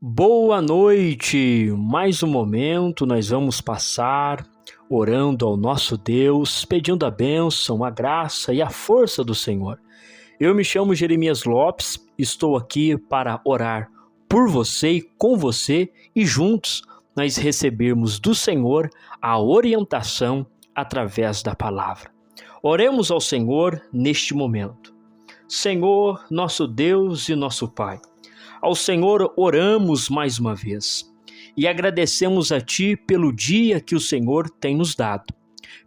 Boa noite! Mais um momento nós vamos passar orando ao nosso Deus, pedindo a bênção, a graça e a força do Senhor. Eu me chamo Jeremias Lopes, estou aqui para orar por você e com você e juntos nós recebermos do Senhor a orientação através da palavra. Oremos ao Senhor neste momento. Senhor, nosso Deus e nosso Pai, ao Senhor oramos mais uma vez e agradecemos a Ti pelo dia que o Senhor tem nos dado,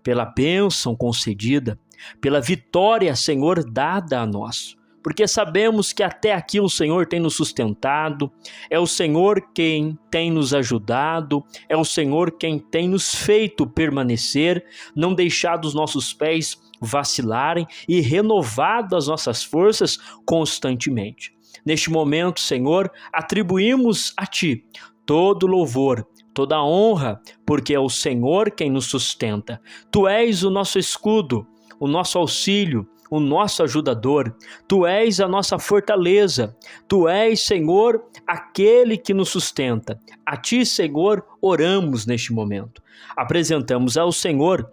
pela bênção concedida, pela vitória, Senhor, dada a nós, porque sabemos que até aqui o Senhor tem nos sustentado, é o Senhor quem tem nos ajudado, é o Senhor quem tem nos feito permanecer, não deixado os nossos pés vacilarem e renovado as nossas forças constantemente. Neste momento, Senhor, atribuímos a Ti todo louvor, toda honra, porque é o Senhor quem nos sustenta. Tu és o nosso escudo, o nosso auxílio, o nosso ajudador. Tu és a nossa fortaleza. Tu és, Senhor, aquele que nos sustenta. A Ti, Senhor, oramos neste momento. Apresentamos ao Senhor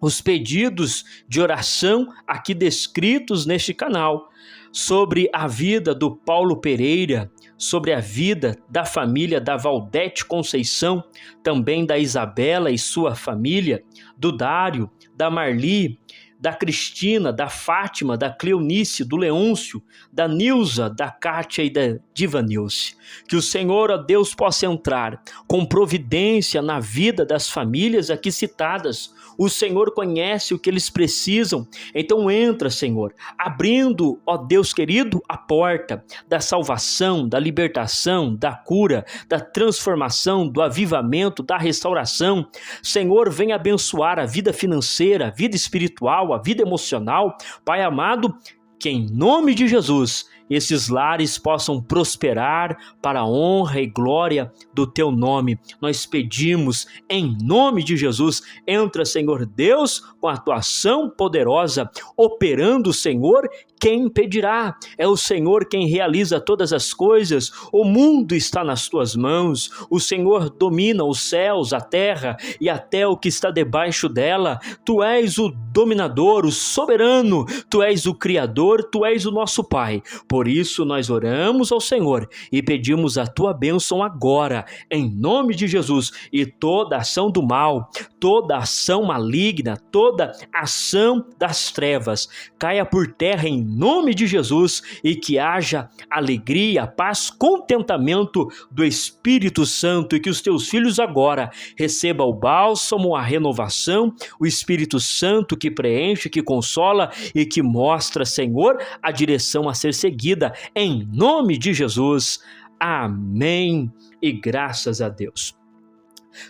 os pedidos de oração aqui descritos neste canal, sobre a vida do Paulo Pereira, sobre a vida da família da Valdete Conceição, também da Isabela e sua família, do Dário, da Marli, da Cristina, da Fátima, da Cleonice, do Leôncio, da Nilza, da Kátia e da Divanilce. Que o Senhor, ó Deus, possa entrar com providência na vida das famílias aqui citadas. O Senhor conhece o que eles precisam, então entra, Senhor, abrindo, ó Deus querido, a porta da salvação, da libertação, da cura, da transformação, do avivamento, da restauração. Senhor, vem abençoar a vida financeira, a vida espiritual, a vida emocional. Pai amado, que em nome de Jesus esses lares possam prosperar para a honra e glória do Teu nome. Nós pedimos em nome de Jesus, entra, Senhor Deus, com a Tua ação poderosa, operando, Senhor, quem impedirá? É o Senhor quem realiza todas as coisas, o mundo está nas Tuas mãos, o Senhor domina os céus, a terra e até o que está debaixo dela. Tu és o dominador, o soberano, Tu és o Criador, Tu és o nosso Pai. Por isso nós oramos ao Senhor e pedimos a Tua bênção agora, em nome de Jesus, e toda ação do mal, toda ação maligna, toda ação das trevas, caia por terra em nome de Jesus e que haja alegria, paz, contentamento do Espírito Santo e que os Teus filhos agora recebam o bálsamo, a renovação, o Espírito Santo que preenche, que consola e que mostra, Senhor, a direção a ser seguida em nome de Jesus. Amém e graças a Deus.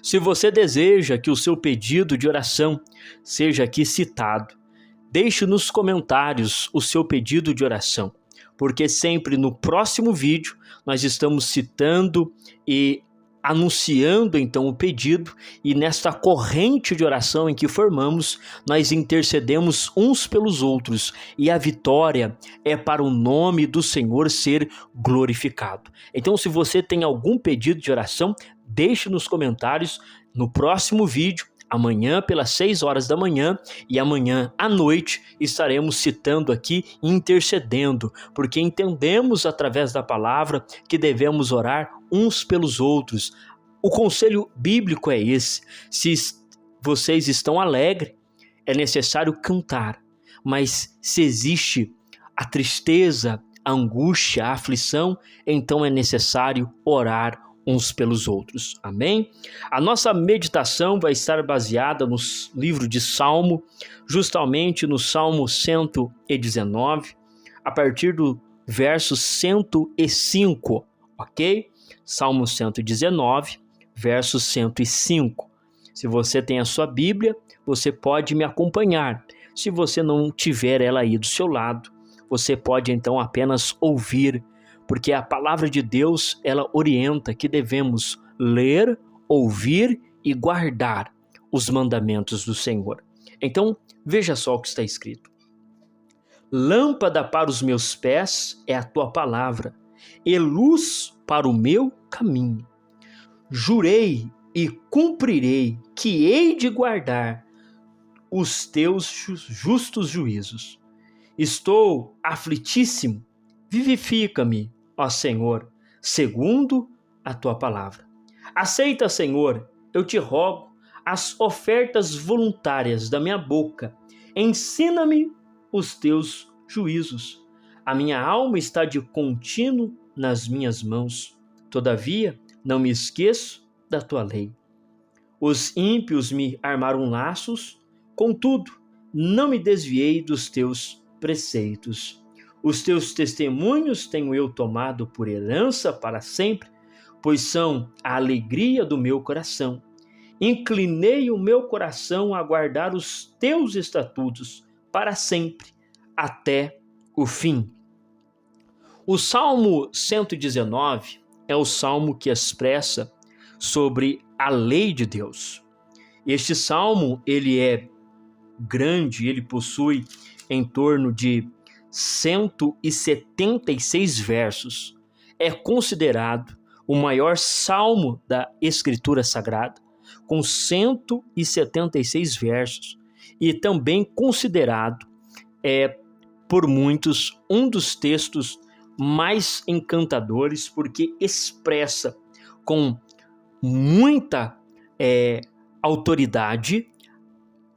Se você deseja que o seu pedido de oração seja aqui citado, deixe nos comentários o seu pedido de oração, porque sempre no próximo vídeo nós estamos citando e anunciando então o pedido, e nesta corrente de oração em que formamos, nós intercedemos uns pelos outros e a vitória é para o nome do Senhor ser glorificado. Então, se você tem algum pedido de oração, deixe nos comentários. No próximo vídeo, amanhã pelas 6 horas da manhã e amanhã à noite estaremos citando aqui e intercedendo, porque entendemos através da palavra que devemos orar uns pelos outros. O conselho bíblico é esse: se vocês estão alegres, é necessário cantar, mas se existe a tristeza, a angústia, a aflição, então é necessário orar uns pelos outros. Amém? A nossa meditação vai estar baseada no livro de Salmo, justamente no Salmo 119, a partir do verso 105, ok? Salmo 119, verso 105. Se você tem a sua Bíblia, você pode me acompanhar. Se você não tiver ela aí do seu lado, você pode então apenas ouvir, porque a palavra de Deus, ela orienta que devemos ler, ouvir e guardar os mandamentos do Senhor. Então, veja só o que está escrito. Lâmpada para os meus pés é a tua palavra, e luz para o meu caminho. Jurei e cumprirei que hei de guardar os teus justos juízos. Estou aflitíssimo, vivifica-me, ó Senhor, segundo a tua palavra. Aceita, Senhor, eu te rogo, as ofertas voluntárias da minha boca. Ensina-me os teus juízos. A minha alma está de contínuo nas minhas mãos. Todavia, não me esqueço da tua lei. Os ímpios me armaram laços, contudo, não me desviei dos teus preceitos. Os teus testemunhos tenho eu tomado por herança para sempre, pois são a alegria do meu coração. Inclinei o meu coração a guardar os teus estatutos para sempre, até o fim. O Salmo 119 é o salmo que expressa sobre a lei de Deus. Este salmo, ele é grande, ele possui em torno de 176 versos. É considerado o maior salmo da Escritura Sagrada, com 176 versos, e também considerado por muitos um dos textos mais encantadores, porque expressa com muita autoridade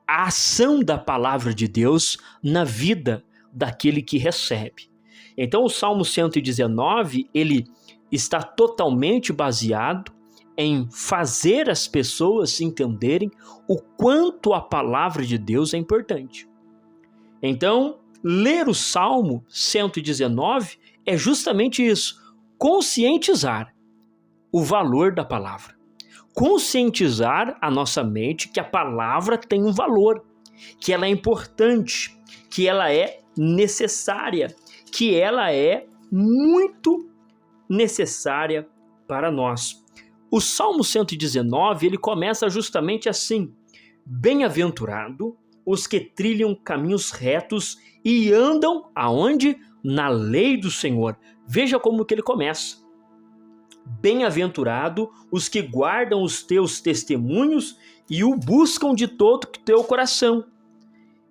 a ação da palavra de Deus na vida daquele que recebe. Então o Salmo 119, ele está totalmente baseado em fazer as pessoas entenderem o quanto a palavra de Deus é importante. Então, ler o Salmo 119 é justamente isso, conscientizar o valor da palavra. Conscientizar a nossa mente que a palavra tem um valor, que ela é importante, que ela é necessária, que ela é muito necessária para nós. O Salmo 119, ele começa justamente assim: bem-aventurado os que trilham caminhos retos e andam aonde? Na lei do Senhor. Veja como que ele começa. Bem-aventurado os que guardam os teus testemunhos e o buscam de todo o teu coração.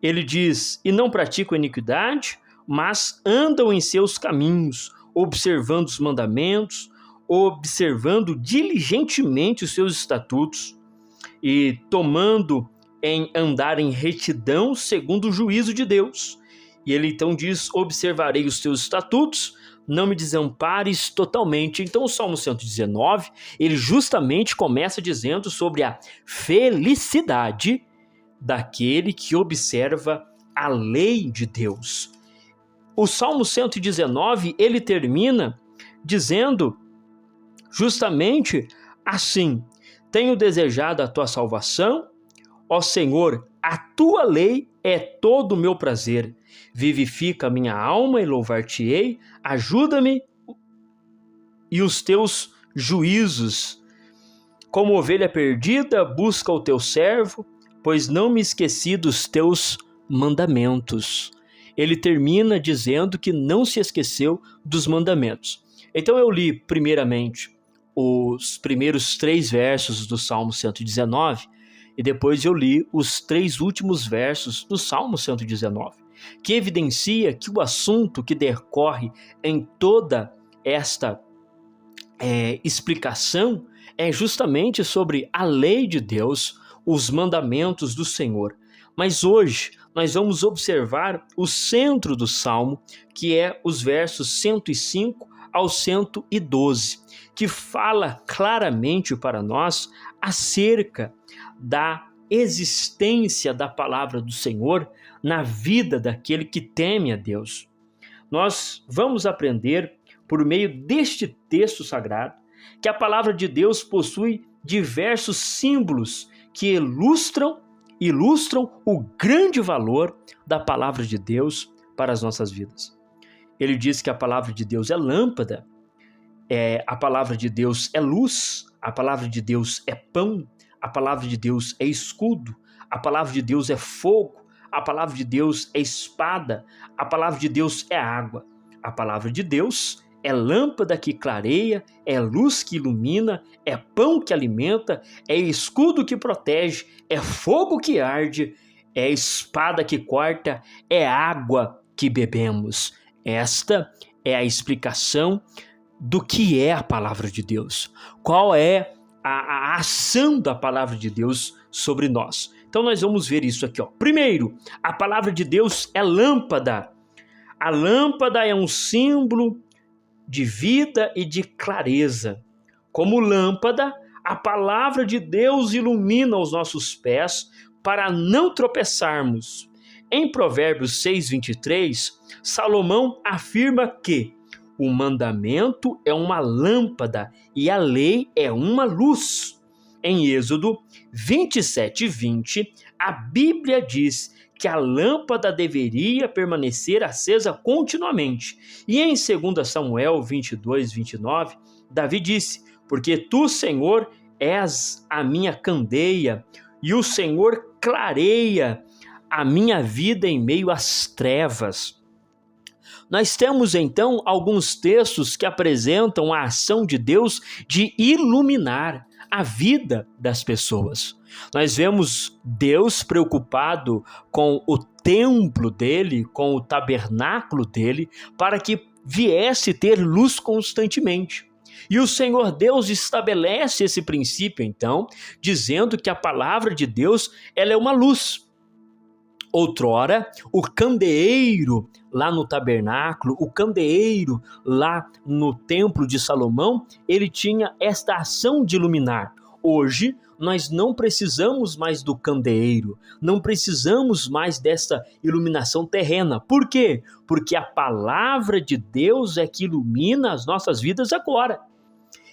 Ele diz, e não praticam iniquidade, mas andam em seus caminhos, observando os mandamentos, observando diligentemente os seus estatutos e tomando em andar em retidão segundo o juízo de Deus. E ele então diz, observarei os teus estatutos, não me desampares totalmente. Então o Salmo 119, ele justamente começa dizendo sobre a felicidade daquele que observa a lei de Deus. O Salmo 119, ele termina dizendo justamente assim: tenho desejado a tua salvação, ó Senhor, a tua lei é todo o meu prazer. Vivifica a minha alma e louvar-te-ei, ajuda-me e os teus juízos. Como ovelha perdida, busca o teu servo, pois não me esqueci dos teus mandamentos. Ele termina dizendo que não se esqueceu dos mandamentos. Então eu li primeiramente os primeiros 3 versos do Salmo 119 e depois eu li os 3 últimos versos do Salmo 119, que evidencia que o assunto que decorre em toda esta explicação é justamente sobre a lei de Deus, os mandamentos do Senhor. Mas hoje nós vamos observar o centro do Salmo, que é os versos 105 ao 112, que fala claramente para nós acerca da existência da palavra do Senhor na vida daquele que teme a Deus. Nós vamos aprender, por meio deste texto sagrado, que a palavra de Deus possui diversos símbolos que ilustram o grande valor da palavra de Deus para as nossas vidas. Ele diz que a palavra de Deus é lâmpada, a palavra de Deus é luz, a palavra de Deus é pão, a palavra de Deus é escudo, a palavra de Deus é fogo, a palavra de Deus é espada, a palavra de Deus é água, a palavra de Deus é lâmpada que clareia, é luz que ilumina, é pão que alimenta, é escudo que protege, é fogo que arde, é espada que corta, é água que bebemos. Esta é a explicação do que é a palavra de Deus. Qual é a ação da palavra de Deus sobre nós. Então nós vamos ver isso aqui, ó. Primeiro, a palavra de Deus é lâmpada. A lâmpada é um símbolo de vida e de clareza. Como lâmpada, a palavra de Deus ilumina os nossos pés para não tropeçarmos. Em Provérbios 6:23, Salomão afirma que o mandamento é uma lâmpada e a lei é uma luz. Em Êxodo 27:20, a Bíblia diz que a lâmpada deveria permanecer acesa continuamente. E em 2 Samuel 22:29, Davi disse: porque tu, Senhor, és a minha candeia, e o Senhor clareia a minha vida em meio às trevas. Nós temos então alguns textos que apresentam a ação de Deus de iluminar a vida das pessoas. Nós vemos Deus preocupado com o templo dele, com o tabernáculo dele, para que viesse ter luz constantemente. E o Senhor Deus estabelece esse princípio, então, dizendo que a palavra de Deus ela é uma luz. Outrora, o candeeiro lá no tabernáculo, o candeeiro lá no templo de Salomão, ele tinha esta ação de iluminar. Hoje, nós não precisamos mais do candeeiro, não precisamos mais desta iluminação terrena. Por quê? Porque a palavra de Deus é que ilumina as nossas vidas agora.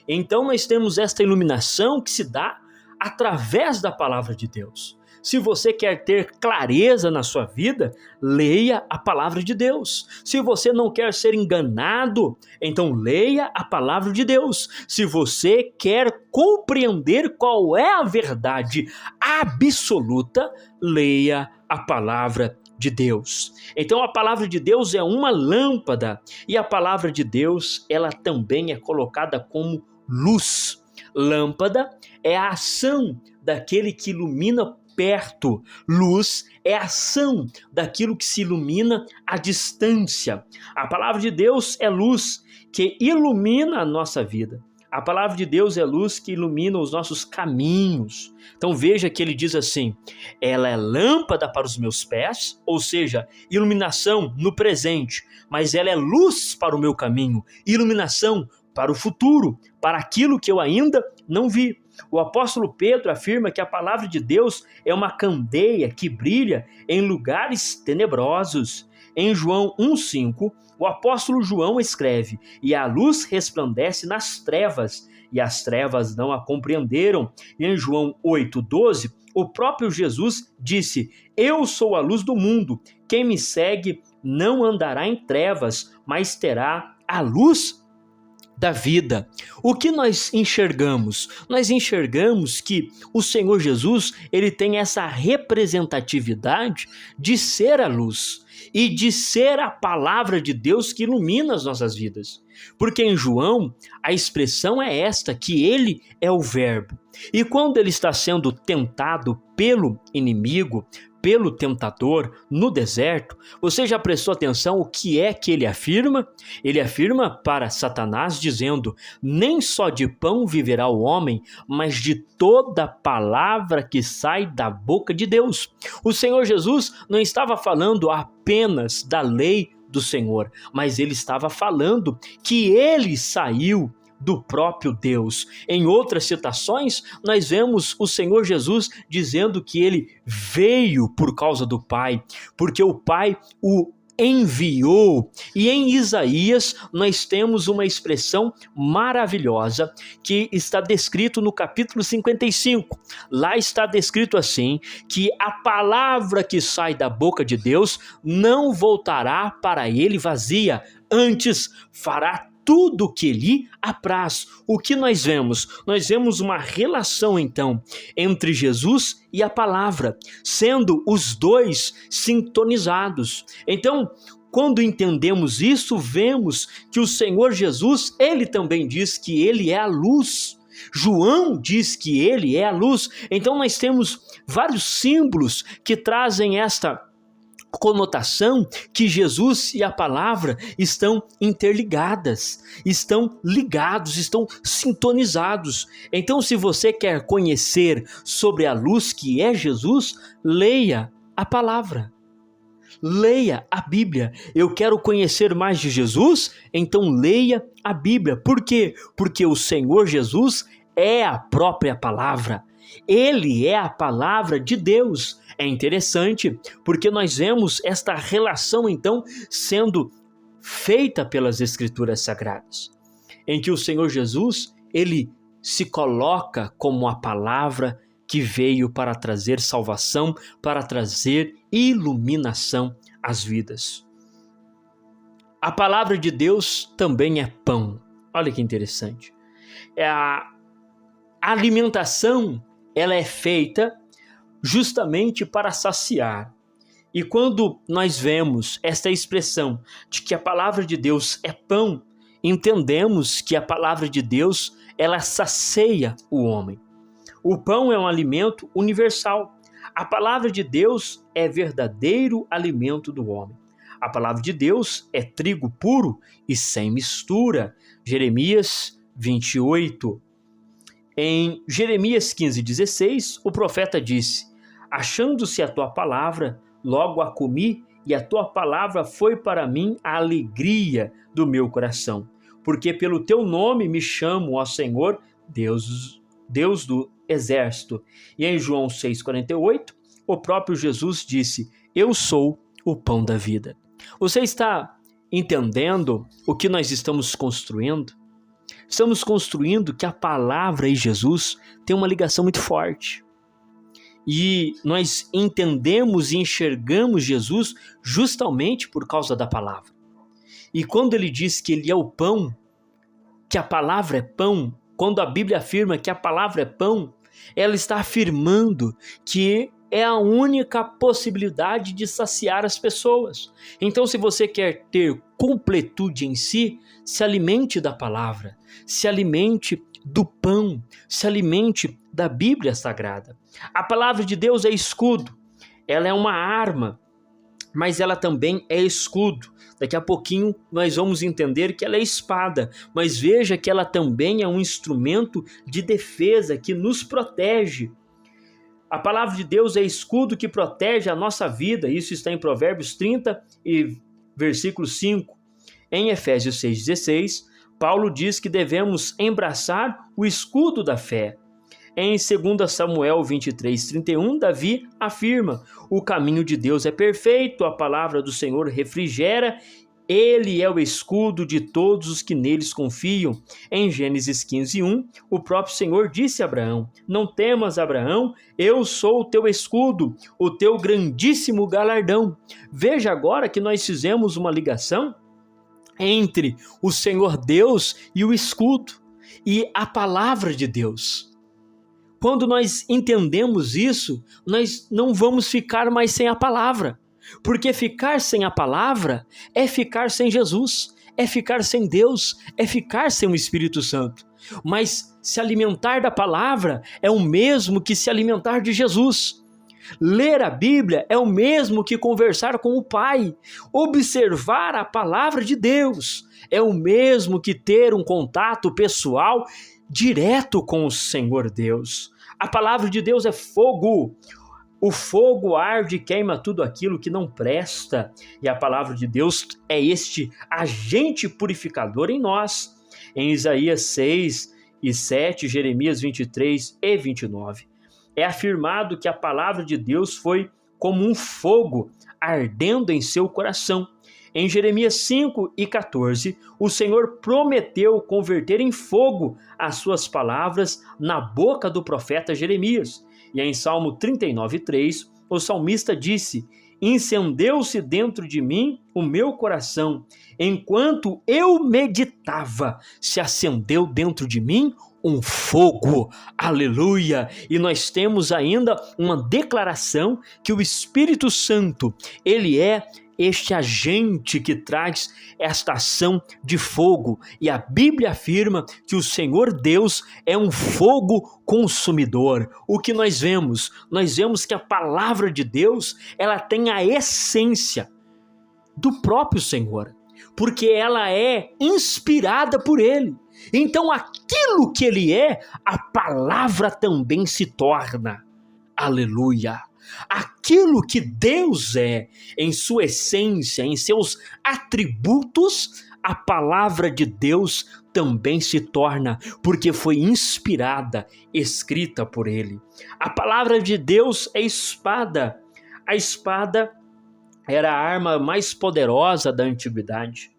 Então nós temos esta iluminação que se dá através da palavra de Deus. Se você quer ter clareza na sua vida, leia a palavra de Deus. Se você não quer ser enganado, então leia a palavra de Deus. Se você quer compreender qual é a verdade absoluta, leia a palavra de Deus. Então a palavra de Deus é uma lâmpada e a palavra de Deus, ela também é colocada como luz. Lâmpada é a ação daquele que ilumina perto. Luz é a ação daquilo que se ilumina à distância. A palavra de Deus é luz que ilumina a nossa vida. A palavra de Deus é luz que ilumina os nossos caminhos. Então veja que ele diz assim: ela é lâmpada para os meus pés, ou seja, iluminação no presente, mas ela é luz para o meu caminho, iluminação para o futuro, para aquilo que eu ainda não vi. O apóstolo Pedro afirma que a palavra de Deus é uma candeia que brilha em lugares tenebrosos. Em João 1,5, o apóstolo João escreve: e a luz resplandece nas trevas, e as trevas não a compreenderam. E em João 8,12, o próprio Jesus disse: eu sou a luz do mundo, quem me segue não andará em trevas, mas terá a luz da vida. O que nós enxergamos? Nós enxergamos que o Senhor Jesus, ele tem essa representatividade de ser a luz e de ser a palavra de Deus que ilumina as nossas vidas. Porque em João, a expressão é esta, que ele é o verbo. E quando ele está sendo tentado pelo inimigo, pelo tentador no deserto, você já prestou atenção o que é que ele afirma? Ele afirma para Satanás dizendo: nem só de pão viverá o homem, mas de toda palavra que sai da boca de Deus. O Senhor Jesus não estava falando apenas da lei do Senhor, mas ele estava falando que ele saiu do próprio Deus. Em outras citações, nós vemos o Senhor Jesus dizendo que ele veio por causa do Pai, porque o Pai o enviou. E em Isaías nós temos uma expressão maravilhosa que está descrito no capítulo 55. Lá está descrito assim, que a palavra que sai da boca de Deus não voltará para ele vazia, antes fará tudo o que lhe apraz. O que nós vemos? Nós vemos uma relação, então, entre Jesus e a palavra, sendo os dois sintonizados. Então, quando entendemos isso, vemos que o Senhor Jesus, ele também diz que ele é a luz. João diz que ele é a luz. Então nós temos vários símbolos que trazem esta conotação que Jesus e a palavra estão interligadas, estão ligados, estão sintonizados. Então, se você quer conhecer sobre a luz que é Jesus, leia a palavra. Leia a Bíblia. Eu quero conhecer mais de Jesus? Então leia a Bíblia. Por quê? Porque o Senhor Jesus é a própria palavra. Ele é a palavra de Deus. É interessante porque nós vemos esta relação então sendo feita pelas Escrituras Sagradas, em que o Senhor Jesus, ele se coloca como a palavra que veio para trazer salvação, para trazer iluminação às vidas. A palavra de Deus também é pão. Olha que interessante. A alimentação, ela é feita justamente para saciar. E quando nós vemos esta expressão de que a palavra de Deus é pão, entendemos que a palavra de Deus, ela sacia o homem. O pão é um alimento universal. A palavra de Deus é verdadeiro alimento do homem. A palavra de Deus é trigo puro e sem mistura. Jeremias 28. Em Jeremias 15:16, o profeta disse: achando-se a tua palavra, logo a comi, e a tua palavra foi para mim a alegria do meu coração. Porque pelo teu nome me chamo, ó Senhor, Deus do exército. E em João 6,48, o próprio Jesus disse: eu sou o pão da vida. Você está entendendo o que nós estamos construindo? Estamos construindo que a palavra e Jesus têm uma ligação muito forte. E nós entendemos e enxergamos Jesus justamente por causa da palavra. E quando ele diz que ele é o pão, que a palavra é pão, quando a Bíblia afirma que a palavra é pão, ela está afirmando que é a única possibilidade de saciar as pessoas. Então, se você quer ter completude em si, se alimente da palavra, se alimente do pão, se alimente da Bíblia Sagrada. A palavra de Deus é escudo, ela é uma arma, mas ela também é escudo. Daqui a pouquinho nós vamos entender que ela é espada, mas veja que ela também é um instrumento de defesa que nos protege. A palavra de Deus é escudo que protege a nossa vida. Isso está em Provérbios 30 e versículo 5. Em Efésios 6,16, Paulo diz que devemos embraçar o escudo da fé. Em 2 Samuel 23:31, Davi afirma: o caminho de Deus é perfeito, a palavra do Senhor refrigera, ele é o escudo de todos os que neles confiam. Em Gênesis 15:1, o próprio Senhor disse a Abraão: não temas, Abraão, eu sou o teu escudo, o teu grandíssimo galardão. Veja agora que nós fizemos uma ligação entre o Senhor Deus e o escudo, e a palavra de Deus. Quando nós entendemos isso, nós não vamos ficar mais sem a palavra, porque ficar sem a palavra é ficar sem Jesus, é ficar sem Deus, é ficar sem o Espírito Santo. Mas se alimentar da palavra é o mesmo que se alimentar de Jesus. Ler a Bíblia é o mesmo que conversar com o Pai. Observar a palavra de Deus é o mesmo que ter um contato pessoal direto com o Senhor Deus. A palavra de Deus é fogo. O fogo arde e queima tudo aquilo que não presta. E a palavra de Deus é este agente purificador em nós. Em Isaías 6:7, Jeremias 23:29. É afirmado que a palavra de Deus foi como um fogo ardendo em seu coração. Em Jeremias 5:14, o Senhor prometeu converter em fogo as suas palavras na boca do profeta Jeremias. E em Salmo 39:3, o salmista disse: incendeu-se dentro de mim o meu coração, enquanto eu meditava, se acendeu dentro de mim um fogo, aleluia. E nós temos ainda uma declaração que o Espírito Santo, ele é este agente que traz esta ação de fogo. E a Bíblia afirma que o Senhor Deus é um fogo consumidor. O que nós vemos? Nós vemos que a palavra de Deus, ela tem a essência do próprio Senhor, porque ela é inspirada por Ele. Então aquilo que Ele é, a palavra também se torna. Aleluia! Aquilo que Deus é, em sua essência, em seus atributos, a palavra de Deus também se torna, porque foi inspirada, escrita por Ele. A palavra de Deus é espada. A espada era a arma mais poderosa da antiguidade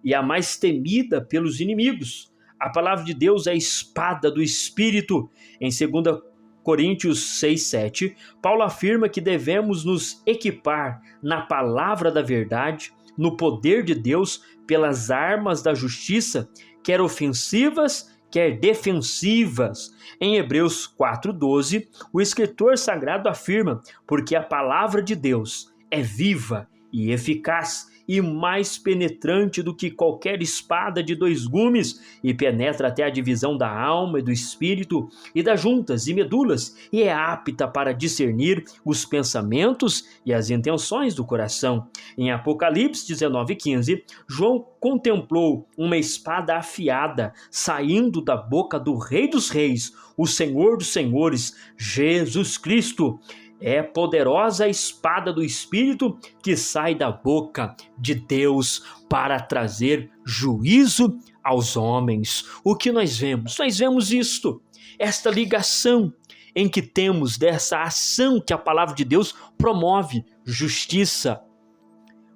e a mais temida pelos inimigos. A palavra de Deus é a espada do Espírito. Em 2 Coríntios 6:7, Paulo afirma que devemos nos equipar na palavra da verdade, no poder de Deus, pelas armas da justiça, quer ofensivas, quer defensivas. Em Hebreus 4:12, o escritor sagrado afirma: porque a palavra de Deus é viva e eficaz e mais penetrante do que qualquer espada de 2 gumes, e penetra até a divisão da alma e do espírito e das juntas e medulas, e é apta para discernir os pensamentos e as intenções do coração. Em Apocalipse 19:15, João contemplou uma espada afiada saindo da boca do Rei dos Reis, o Senhor dos Senhores, Jesus Cristo. É poderosa a espada do Espírito que sai da boca de Deus para trazer juízo aos homens. O que nós vemos? Nós vemos isto, esta ligação em que temos dessa ação que a palavra de Deus promove: justiça,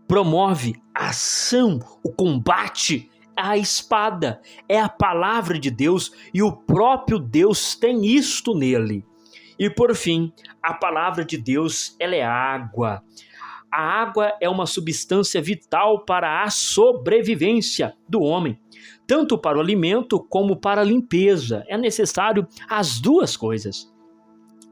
promove a ação, o combate. A espada é a palavra de Deus e o próprio Deus tem isto nele. E por fim, a palavra de Deus, ela é água. A água é uma substância vital para a sobrevivência do homem, tanto para o alimento como para a limpeza. É necessário as duas coisas.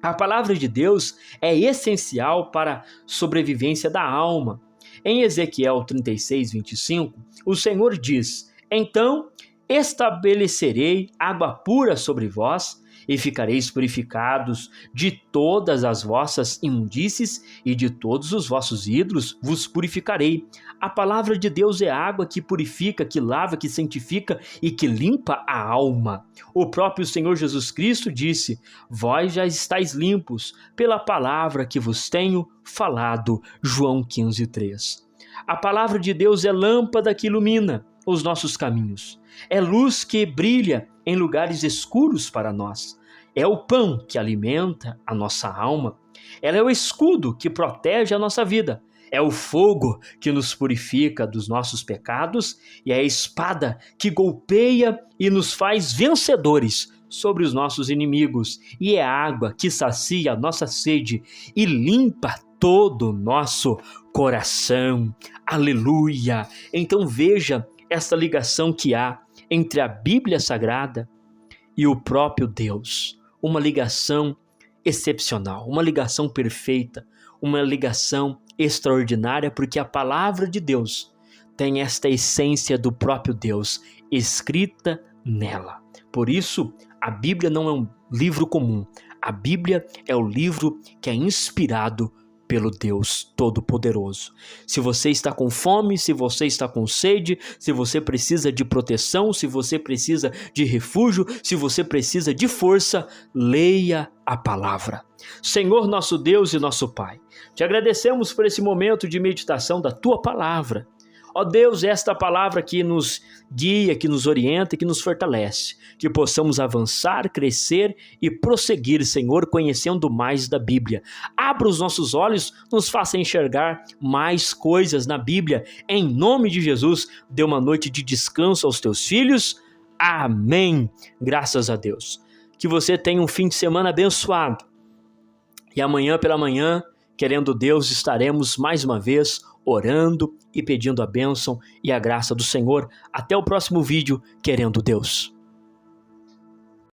A palavra de Deus é essencial para a sobrevivência da alma. Em Ezequiel 36:25, o Senhor diz: então estabelecerei água pura sobre vós, e ficareis purificados de todas as vossas imundícies, e de todos os vossos ídolos vos purificarei. A palavra de Deus é água que purifica, que lava, que santifica e que limpa a alma. O próprio Senhor Jesus Cristo disse: vós já estáis limpos pela palavra que vos tenho falado. João 15:3. A palavra de Deus é lâmpada que ilumina os nossos caminhos. É luz que brilha em lugares escuros para nós. É o pão que alimenta a nossa alma. Ela é o escudo que protege a nossa vida. É o fogo que nos purifica dos nossos pecados e é a espada que golpeia e nos faz vencedores sobre os nossos inimigos. E é a água que sacia a nossa sede e limpa todo o nosso coração. Aleluia! Então veja essa ligação que há entre a Bíblia Sagrada e o próprio Deus. Uma ligação excepcional, uma ligação perfeita, uma ligação extraordinária, porque a palavra de Deus tem esta essência do próprio Deus escrita nela. Por isso, a Bíblia não é um livro comum. A Bíblia é o livro que é inspirado pelo Deus Todo-Poderoso. Se você está com fome, se você está com sede, se você precisa de proteção, se você precisa de refúgio, se você precisa de força, leia a palavra. Senhor, nosso Deus e nosso Pai, te agradecemos por esse momento de meditação da tua palavra. Ó Deus, esta palavra que nos guia, que nos orienta e que nos fortalece, que possamos avançar, crescer e prosseguir, Senhor, conhecendo mais da Bíblia. Abra os nossos olhos, nos faça enxergar mais coisas na Bíblia. Em nome de Jesus, dê uma noite de descanso aos teus filhos. Amém. Graças a Deus. Que você tenha um fim de semana abençoado. E amanhã pela manhã, querendo Deus, estaremos mais uma vez orando e pedindo a bênção e a graça do Senhor. Até o próximo vídeo, querendo Deus.